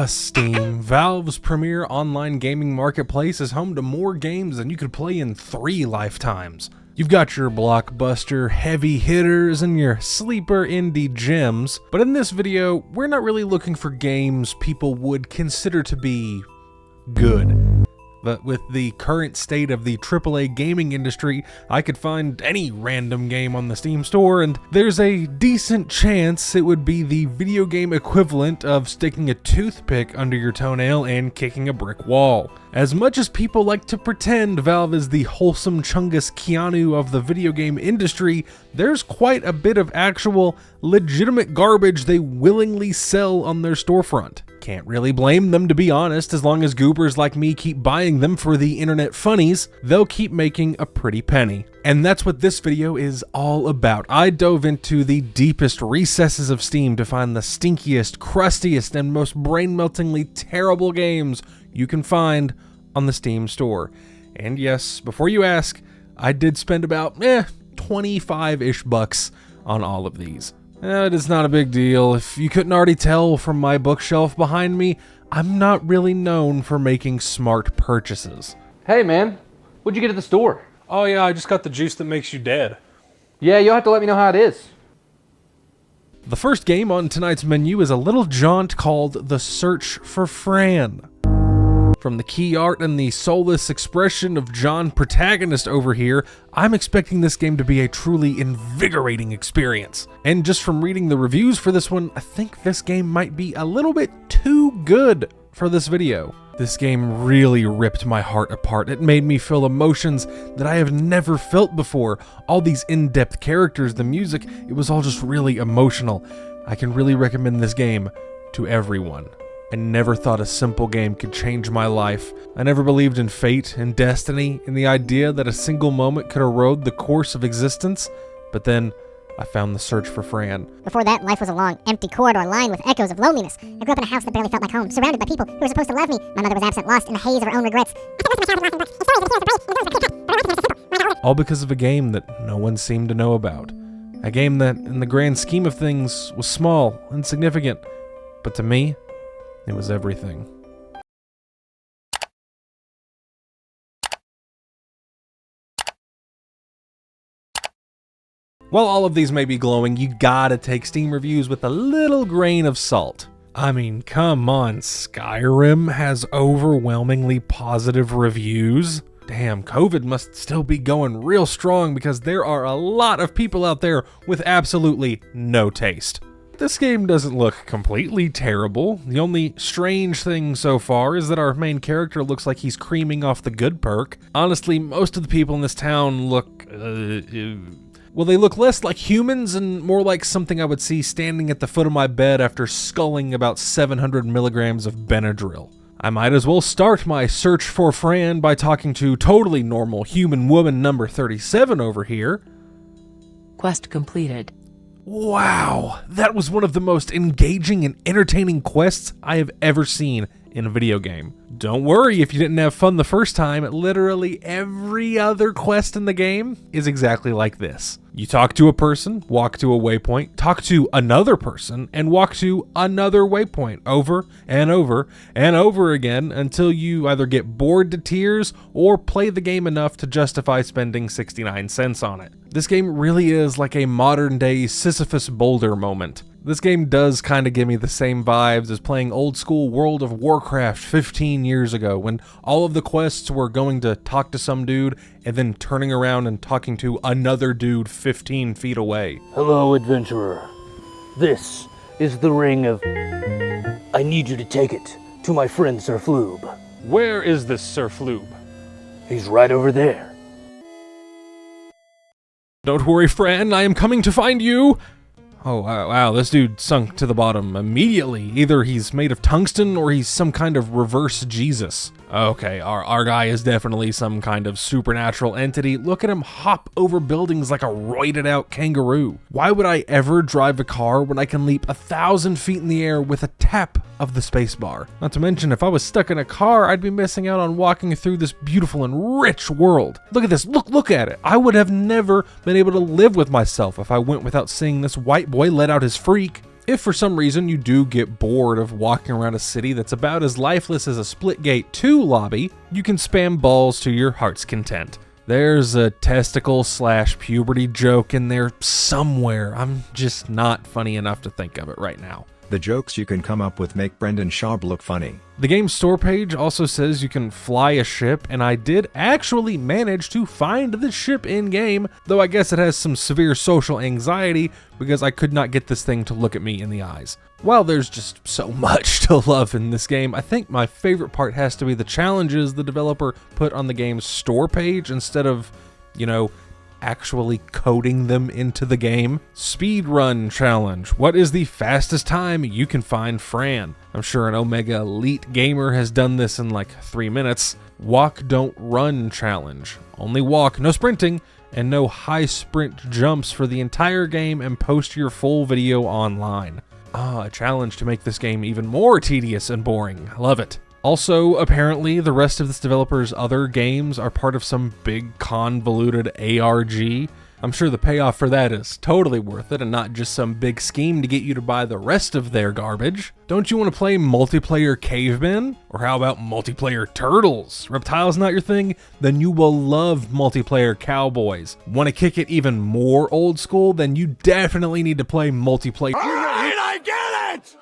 Steam, Valve's premier online gaming marketplace, is home to more games than you could play in 3 lifetimes. You've got your blockbuster heavy hitters and your sleeper indie gems, but in this video, we're not really looking for games people would consider to be good. But with the current state of the AAA gaming industry, I could find any random game on the Steam store, and there's a decent chance it would be the video game equivalent of sticking a toothpick under your toenail and kicking a brick wall. As much as people like to pretend Valve is the wholesome Chungus Keanu of the video game industry, there's quite a bit of actual, legitimate garbage they willingly sell on their storefront. Can't really blame them, to be honest. As long as goobers like me keep buying them for the internet funnies, they'll keep making a pretty penny. And that's what this video is all about. I dove into the deepest recesses of Steam to find the stinkiest, crustiest, and most brain-meltingly terrible games you can find on the Steam store. And yes, before you ask, I did spend about 25-ish bucks on all of these. It is not a big deal. If you couldn't already tell from my bookshelf behind me, I'm not really known for making smart purchases. Hey man, what'd you get at the store? Oh yeah, I just got the juice that makes you dead. Yeah, you'll have to let me know how it is. The first game on tonight's menu is a little jaunt called The Search for Fran. From the key art and the soulless expression of John protagonist over here, I'm expecting this game to be a truly invigorating experience. And just from reading the reviews for this one, I think this game might be a little bit too good for this video. This game really ripped my heart apart. It made me feel emotions that I have never felt before. All these in-depth characters, the music, it was all just really emotional. I can really recommend this game to everyone. I never thought a simple game could change my life. I never believed in fate and destiny, in the idea that a single moment could erode the course of existence, but then I found The Search for Fran. Before that, life was a long, empty corridor lined with echoes of loneliness. I grew up in a house that barely felt like home, surrounded by people who were supposed to love me. My mother was absent, lost in the haze of her own regrets. All because of a game that no one seemed to know about. A game that, in the grand scheme of things, was small, insignificant, but to me, it was everything. While all of these may be glowing, you gotta take Steam reviews with a little grain of salt. I mean, come on, Skyrim has overwhelmingly positive reviews. Damn, COVID must still be going real strong because there are a lot of people out there with absolutely no taste. This game doesn't look completely terrible. The only strange thing so far is that our main character looks like he's creaming off the good perk. Honestly, most of the people in this town look, well, they look less like humans and more like something I would see standing at the foot of my bed after sculling about 700 milligrams of Benadryl. I might as well start my search for Fran by talking to totally normal human woman number 37 over here. Quest completed. Wow, that was one of the most engaging and entertaining quests I have ever seen in a video game. Don't worry if you didn't have fun the first time, literally every other quest in the game is exactly like this. You talk to a person, walk to a waypoint, talk to another person, and walk to another waypoint over and over and over again until you either get bored to tears or play the game enough to justify spending 69 cents on it. This game really is like a modern day Sisyphus boulder moment. This game does kind of give me the same vibes as playing old school World of Warcraft 15 years ago, when all of the quests were going to talk to some dude and then turning around and talking to another dude 15 feet away. Hello, adventurer. This is the ring of... I need you to take it to my friend Sir Floob. Where is this Sir Floob? He's right over there. Don't worry, Fran, I am coming to find you! Oh, wow, this dude sunk to the bottom immediately. Either he's made of tungsten or he's some kind of reverse Jesus. Okay, our guy is definitely some kind of supernatural entity. Look at him hop over buildings like a roided out kangaroo. Why would I ever drive a car when I can leap 1,000 feet in the air with a tap of the spacebar? Not to mention, if I was stuck in a car, I'd be missing out on walking through this beautiful and rich world. Look at this, look at it. I would have never been able to live with myself if I went without seeing this white boy let out his freak. If for some reason you do get bored of walking around a city that's about as lifeless as a Splitgate 2 lobby, you can spam balls to your heart's content. There's a testicle/puberty joke in there somewhere. I'm just not funny enough to think of it right now. The jokes you can come up with make Brendan Schaub look funny. The game's store page also says you can fly a ship, and I did actually manage to find the ship in-game, though I guess it has some severe social anxiety because I could not get this thing to look at me in the eyes. While there's just so much to love in this game, I think my favorite part has to be the challenges the developer put on the game's store page instead of, actually coding them into the game. Speedrun challenge. What is the fastest time you can find Fran? I'm sure an Omega Elite gamer has done this in like 3 minutes. Walk, don't run challenge. Only walk, no sprinting, and no high sprint jumps for the entire game, and post your full video online. A challenge to make this game even more tedious and boring. I love it. Also, apparently, the rest of this developer's other games are part of some big convoluted ARG. I'm sure the payoff for that is totally worth it and not just some big scheme to get you to buy the rest of their garbage. Don't you want to play multiplayer cavemen? Or how about multiplayer turtles? Reptiles not your thing? Then you will love multiplayer cowboys. Want to kick it even more old school? Then you definitely need to play multiplayer.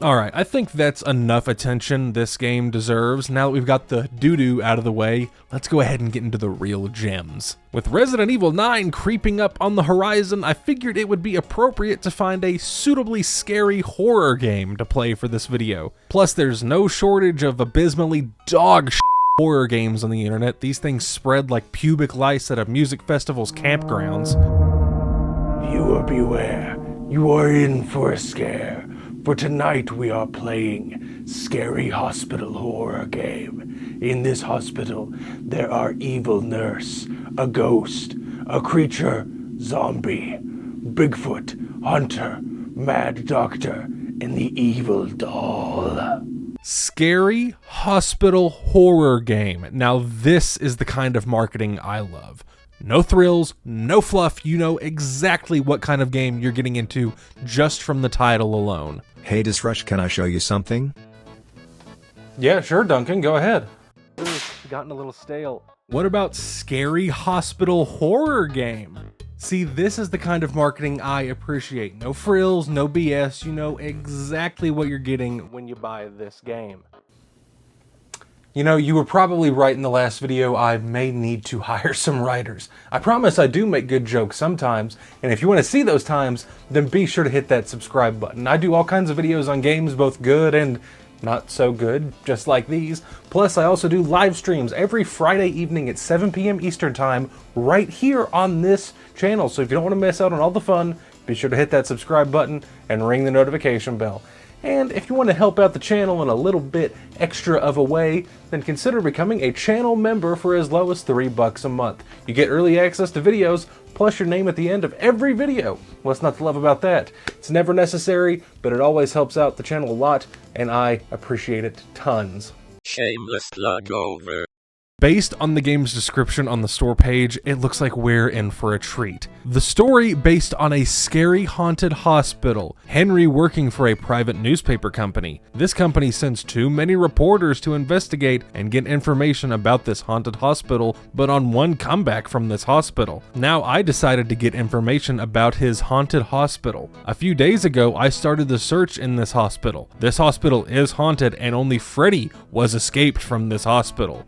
Alright, I think that's enough attention this game deserves. Now that we've got the doo-doo out of the way, let's go ahead and get into the real gems. With Resident Evil 9 creeping up on the horizon, I figured it would be appropriate to find a suitably scary horror game to play for this video. Plus, there's no shortage of abysmally dog shit horror games on the internet. These things spread like pubic lice at a music festival's campgrounds. Viewer beware, you are in for a scare. For tonight we are playing Scary Hospital Horror Game. In this hospital, there are evil nurse, a ghost, a creature, zombie, Bigfoot, hunter, mad doctor, and the evil doll. Scary Hospital Horror Game. Now this is the kind of marketing I love. No thrills, no fluff, you know exactly what kind of game you're getting into just from the title alone. Hey Disrush, can I show you something? Yeah, sure, Duncan, go ahead. Gotten a little stale. What about Scary Hospital Horror Game? See, this is the kind of marketing I appreciate. No frills, no BS, you know exactly what you're getting when you buy this game. You know, you were probably right in the last video. I may need to hire some writers. I promise I do make good jokes sometimes, and if you want to see those times, then be sure to hit that subscribe button. I do all kinds of videos on games, both good and not so good, just like these. Plus, I also do live streams every Friday evening at 7 p.m. Eastern Time right here on this channel. So if you don't want to miss out on all the fun, be sure to hit that subscribe button and ring the notification bell. And if you want to help out the channel in a little bit extra of a way, then consider becoming a channel member for as low as $3 a month. You get early access to videos, plus your name at the end of every video. What's not to love about that? It's never necessary, but it always helps out the channel a lot, and I appreciate it tons. Shameless plug over. Based on the game's description on the store page, it looks like we're in for a treat. The story based on a scary haunted hospital, Henry working for a private newspaper company. This company sends too many reporters to investigate and get information about this haunted hospital, but on one comeback from this hospital. Now I decided to get information about his haunted hospital. A few days ago, I started the search in this hospital. This hospital is haunted, and only Freddy was escaped from this hospital.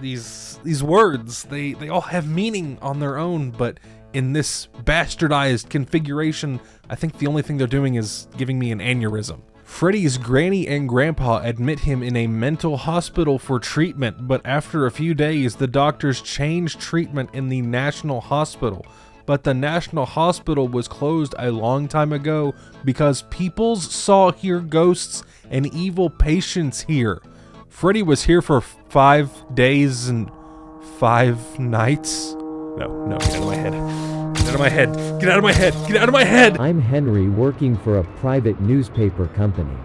These words, they all have meaning on their own, but in this bastardized configuration, I think the only thing they're doing is giving me an aneurysm. Freddy's granny and grandpa admit him in a mental hospital for treatment, but after a few days, the doctors changed treatment in the National Hospital. But the National Hospital was closed a long time ago because peoples saw here ghosts and evil patients here. Freddy was here for 5 days and 5 nights. No, get out of my head. Get out of my head. Get out of my head. Get out of my head. I'm Henry, working for a private newspaper company.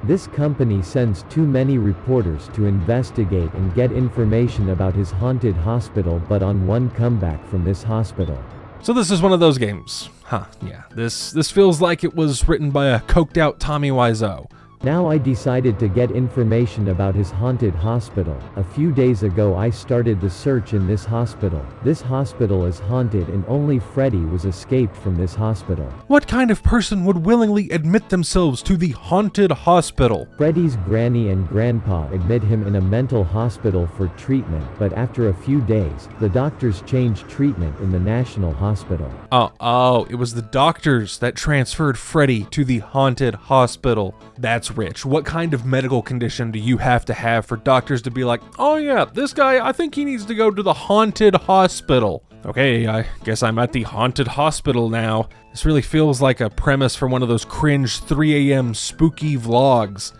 This company sends too many reporters to investigate and get information about his haunted hospital, but on one comeback from this hospital. So this is one of those games. Huh, yeah, this feels like it was written by a coked out Tommy Wiseau. Now I decided to get information about his haunted hospital. A few days ago I started the search in this hospital. This hospital is haunted and only Freddy was escaped from this hospital. What kind of person would willingly admit themselves to the haunted hospital? Freddy's granny and grandpa admit him in a mental hospital for treatment, but after a few days, the doctors changed treatment in the National Hospital. Oh, it was the doctors that transferred Freddy to the haunted hospital. That's rich. What kind of medical condition do you have to have for doctors to be like, oh yeah, this guy, I think he needs to go to the haunted hospital? Okay, I guess I'm at the haunted hospital now. This really feels like a premise for one of those cringe 3 a.m. spooky vlogs.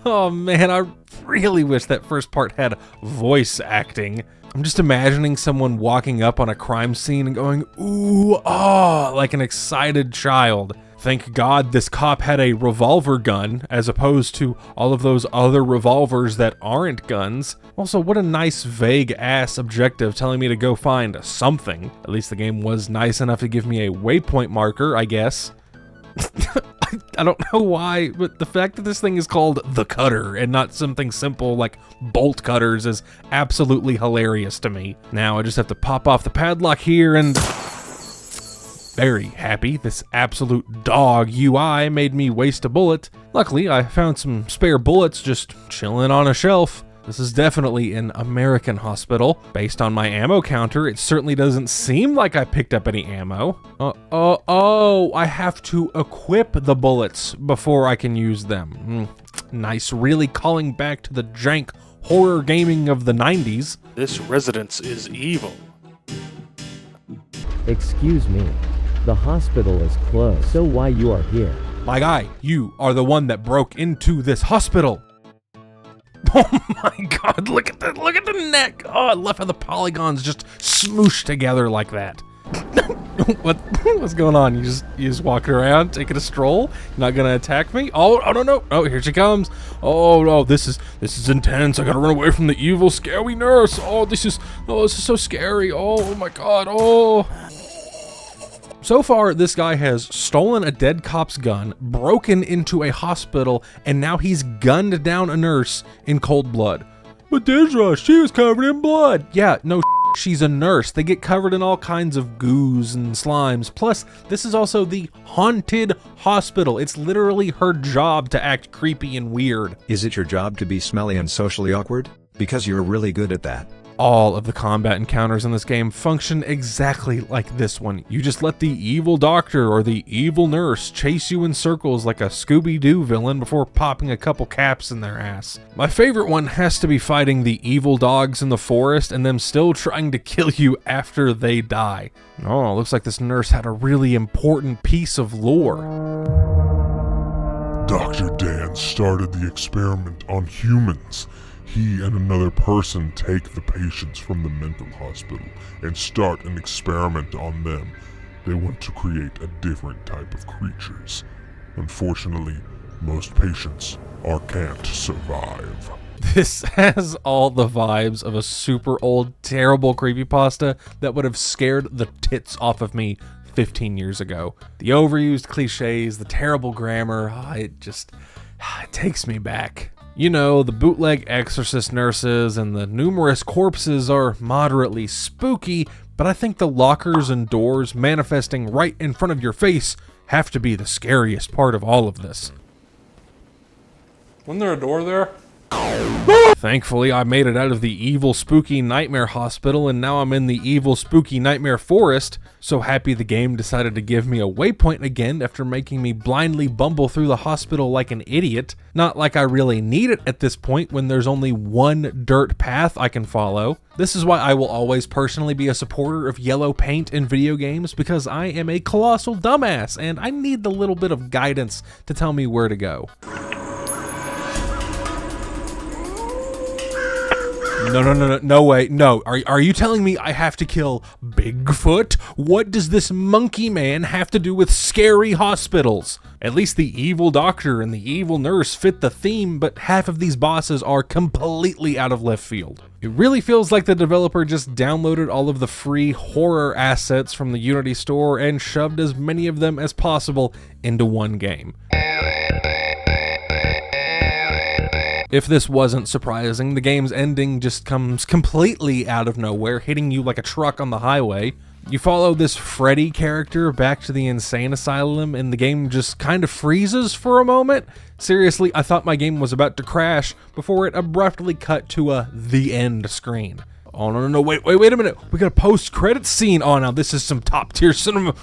Oh man, I really wish that first part had voice acting. I'm just imagining someone walking up on a crime scene and going, ooh, ah, like an excited child. Thank God this cop had a revolver gun as opposed to all of those other revolvers that aren't guns. Also, what a nice vague ass objective telling me to go find something. At least the game was nice enough to give me a waypoint marker, I guess. I don't know why, but the fact that this thing is called the Cutter and not something simple like bolt cutters is absolutely hilarious to me. Now I just have to pop off the padlock here and... Very happy. This absolute dog UI made me waste a bullet. Luckily, I found some spare bullets just chilling on a shelf. This is definitely an American hospital. Based on my ammo counter, it certainly doesn't seem like I picked up any ammo. Oh, I have to equip the bullets before I can use them. Nice, really calling back to the jank horror gaming of the 90s. This residence is evil. Excuse me. The hospital is closed, so why you are here? My guy, you are the one that broke into this hospital. Oh my God, look at the neck. Oh, I love how the polygons just smoosh together like that. What's going on? You just walking around, taking a stroll? You're not gonna attack me? Oh no. Oh, here she comes. Oh no, this is intense. I gotta run away from the evil, scary nurse. This is so scary. Oh my God. Oh. So far, this guy has stolen a dead cop's gun, broken into a hospital, and now he's gunned down a nurse in cold blood. But Dizra, she was covered in blood. Yeah, no she's a nurse. They get covered in all kinds of goos and slimes. Plus, this is also the haunted hospital. It's literally her job to act creepy and weird. Is it your job to be smelly and socially awkward? Because you're really good at that. All of the combat encounters in this game function exactly like this one. You just let the evil doctor or the evil nurse chase you in circles like a Scooby-Doo villain before popping a couple caps in their ass. My favorite one has to be fighting the evil dogs in the forest and them still trying to kill you after they die. Oh, looks like this nurse had a really important piece of lore. Dr. Dan started the experiment on humans. He and another person take the patients from the mental hospital and start an experiment on them. They want to create a different type of creatures. Unfortunately, most patients can't survive. This has all the vibes of a super old, terrible creepypasta that would have scared the tits off of me 15 years ago. The overused cliches, the terrible grammar, it takes me back. You know, the bootleg exorcist nurses and the numerous corpses are moderately spooky, but I think the lockers and doors manifesting right in front of your face have to be the scariest part of all of this. Wasn't there a door there? Thankfully, I made it out of the evil spooky nightmare hospital and now I'm in the evil spooky nightmare forest. So happy the game decided to give me a waypoint again after making me blindly bumble through the hospital like an idiot. Not like I really need it at this point when there's only one dirt path I can follow. This is why I will always personally be a supporter of yellow paint in video games, because I am a colossal dumbass and I need the little bit of guidance to tell me where to go. No way. No. Are you telling me I have to kill Bigfoot? What does this monkey man have to do with scary hospitals? At least the evil doctor and the evil nurse fit the theme, but half of these bosses are completely out of left field. It really feels like the developer just downloaded all of the free horror assets from the Unity store and shoved as many of them as possible into one game. If this wasn't surprising, the game's ending just comes completely out of nowhere, hitting you like a truck on the highway. You follow this Freddy character back to the insane asylum, and the game just kind of freezes for a moment. Seriously, I thought my game was about to crash before it abruptly cut to the end screen. Oh, no, wait a minute. We got a post-credits scene. Oh, now this is some top-tier cinema.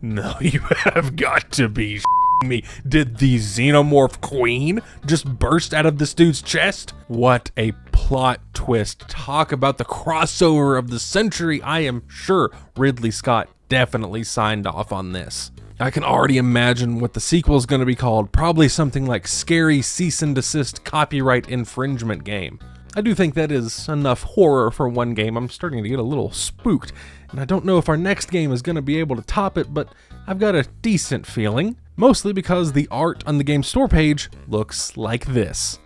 No, you have got to be me. Did the xenomorph queen just burst out of this dude's chest? What a plot twist. Talk about the crossover of the century. I am sure Ridley Scott definitely signed off on this. I can already imagine what the sequel is going to be called. Probably something like Scary Cease and Desist Copyright Infringement Game. I do think that is enough horror for one game. I'm starting to get a little spooked, and I don't know if our next game is going to be able to top it, but I've got a decent feeling. Mostly because the art on the game store page looks like this.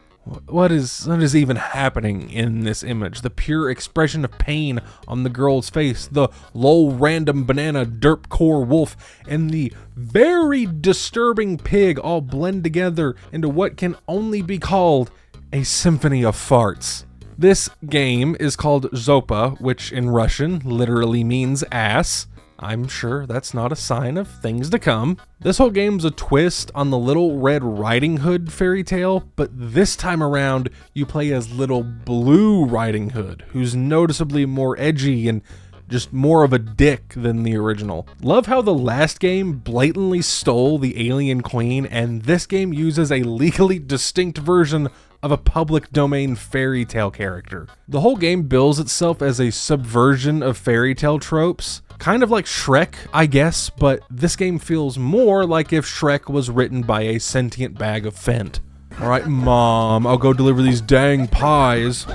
What is even happening in this image? The pure expression of pain on the girl's face, the lol random banana derp core wolf, and the very disturbing pig all blend together into what can only be called a symphony of farts. This game is called Zopa, which in Russian literally means ass. I'm sure that's not a sign of things to come. This whole game's a twist on the Little Red Riding Hood fairy tale, but this time around you play as Little Blue Riding Hood, who's noticeably more edgy and just more of a dick than the original. Love how the last game blatantly stole the alien queen, and this game uses a legally distinct version of a public domain fairy tale character. The whole game bills itself as a subversion of fairy tale tropes. Kind of like Shrek, I guess, but this game feels more like if Shrek was written by a sentient bag of Fent. Alright, Mom, I'll go deliver these dang pies.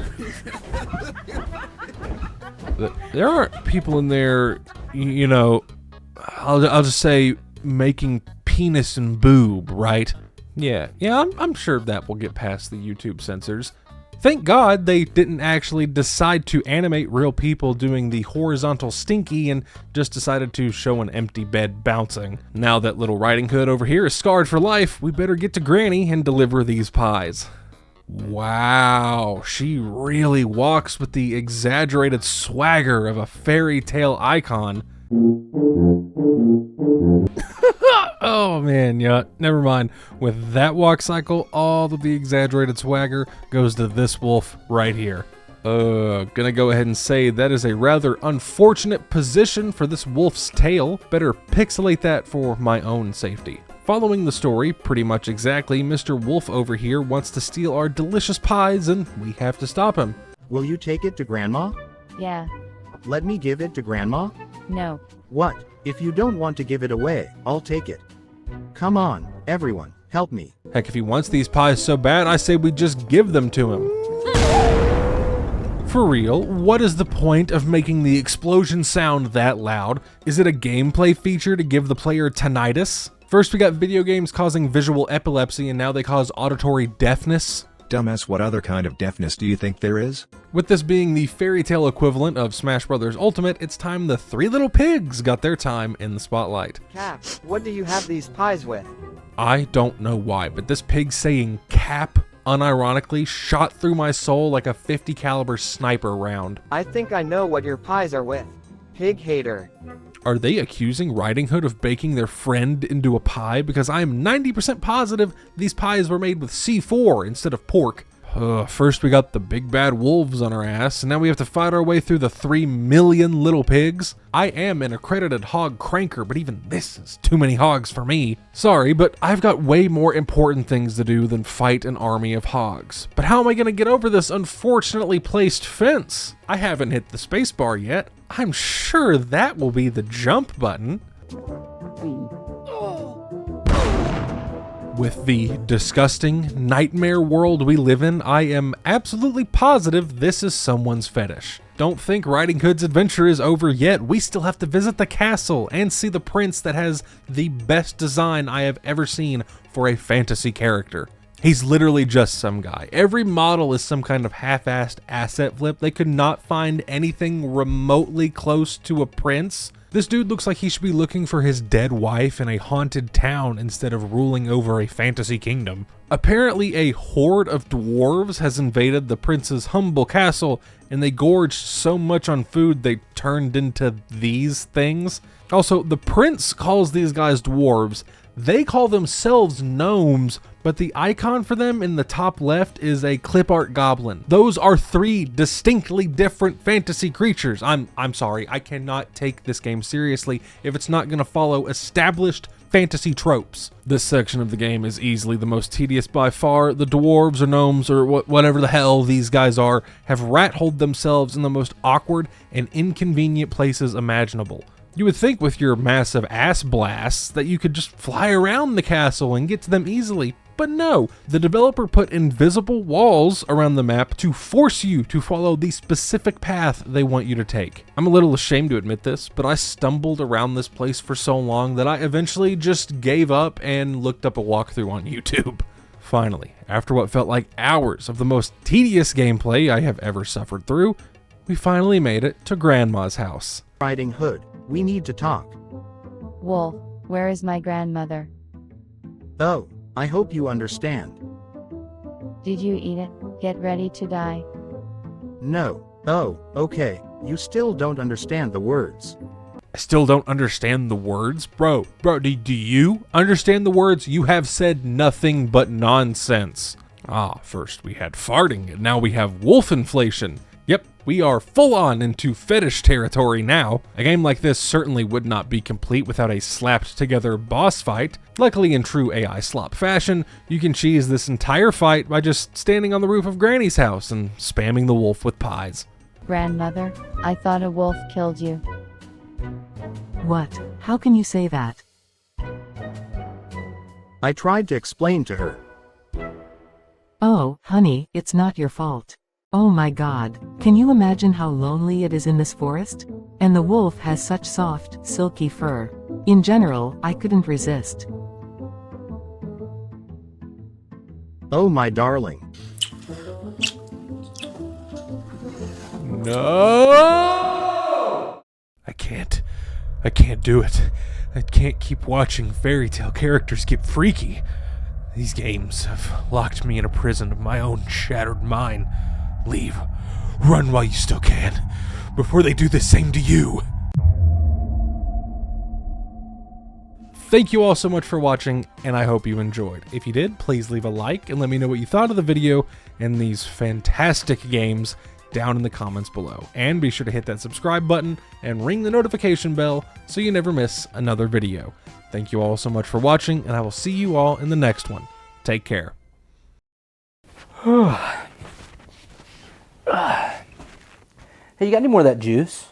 There aren't people in there, you know, I'll just say making penis and boob, right? Yeah, I'm sure that will get past the YouTube censors. Thank God they didn't actually decide to animate real people doing the horizontal stinky and just decided to show an empty bed bouncing. Now that Little Riding Hood over here is scarred for life, we better get to Granny and deliver these pies. Wow, she really walks with the exaggerated swagger of a fairy tale icon. Oh man, yeah, never mind. With that walk cycle, all of the exaggerated swagger goes to this wolf right here. Gonna go ahead and say that is a rather unfortunate position for this wolf's tail. Better pixelate that for my own safety. Following the story pretty much exactly, Mr. Wolf over here wants to steal our delicious pies and we have to stop him. Will you take it to Grandma? Yeah. Let me give it to Grandma? No. What? If you don't want to give it away, I'll take it. Come on, everyone, help me. Heck, if he wants these pies so bad, I say we just give them to him. For real, what is the point of making the explosion sound that loud? Is it a gameplay feature to give the player tinnitus? First we got video games causing visual epilepsy and now they cause auditory deafness. Dumbass, what other kind of deafness do you think there is? With this being the fairy tale equivalent of Smash Bros. Ultimate, it's time the three little pigs got their time in the spotlight. Cap, what do you have these pies with? I don't know why, but this pig saying Cap unironically shot through my soul like a 50 caliber sniper round. I think I know what your pies are with. Pig hater. Are they accusing Riding Hood of baking their friend into a pie? Because I am 90% positive these pies were made with C4 instead of pork. First we got the big bad wolves on our ass, and now we have to fight our way through the 3 million little pigs. I am an accredited hog cranker, but even this is too many hogs for me. Sorry, but I've got way more important things to do than fight an army of hogs. But how am I gonna get over this unfortunately placed fence? I haven't hit the spacebar yet. I'm sure that will be the jump button. With the disgusting nightmare world we live in, I am absolutely positive this is someone's fetish. Don't think Riding Hood's adventure is over yet. We still have to visit the castle and see the prince that has the best design I have ever seen for a fantasy character. He's literally just some guy. Every model is some kind of half-assed asset flip. They could not find anything remotely close to a prince. This dude looks like he should be looking for his dead wife in a haunted town instead of ruling over a fantasy kingdom. Apparently a horde of dwarves has invaded the prince's humble castle, and they gorged so much on food they turned into these things. Also, the prince calls these guys dwarves. They call themselves gnomes, but the icon for them in the top left is a clip art goblin. Those are three distinctly different fantasy creatures. I'm sorry, I cannot take this game seriously if it's not gonna follow established fantasy tropes. This section of the game is easily the most tedious by far. The dwarves or gnomes or whatever the hell these guys are have rat-holed themselves in the most awkward and inconvenient places imaginable. You would think with your massive ass blasts that you could just fly around the castle and get to them easily, but no. The developer put invisible walls around the map to force you to follow the specific path they want you to take. I'm a little ashamed to admit this, but I stumbled around this place for so long that I eventually just gave up and looked up a walkthrough on YouTube. Finally, after what felt like hours of the most tedious gameplay I have ever suffered through, we finally made it to Grandma's house. Riding Hood, we need to talk. Wolf, where is my grandmother? Oh, I hope you understand. Did you eat it? Get ready to die. No. Oh, okay. You still don't understand the words. I still don't understand the words? Bro, do you understand the words? You have said nothing but nonsense. First we had farting, and now we have wolf inflation. Yep, we are full on into fetish territory now. A game like this certainly would not be complete without a slapped together boss fight. Luckily, in true AI slop fashion, you can cheese this entire fight by just standing on the roof of Granny's house and spamming the wolf with pies. Grandmother, I thought a wolf killed you. What? How can you say that? I tried to explain to her. Oh, honey, it's not your fault. Oh my god, can you imagine how lonely it is in this forest? And the wolf has such soft, silky fur. In general, I couldn't resist. Oh my darling. No! I can't do it. I can't keep watching fairy tale characters get freaky. These games have locked me in a prison of my own shattered mind. Leave. Run while you still can, before they do the same to you. Thank you all so much for watching, and I hope you enjoyed. If you did, please leave a like and let me know what you thought of the video and these fantastic games down in the comments below. And be sure to hit that subscribe button and ring the notification bell so you never miss another video. Thank you all so much for watching, and I will see you all in the next one. Take care. Hey, you got any more of that juice?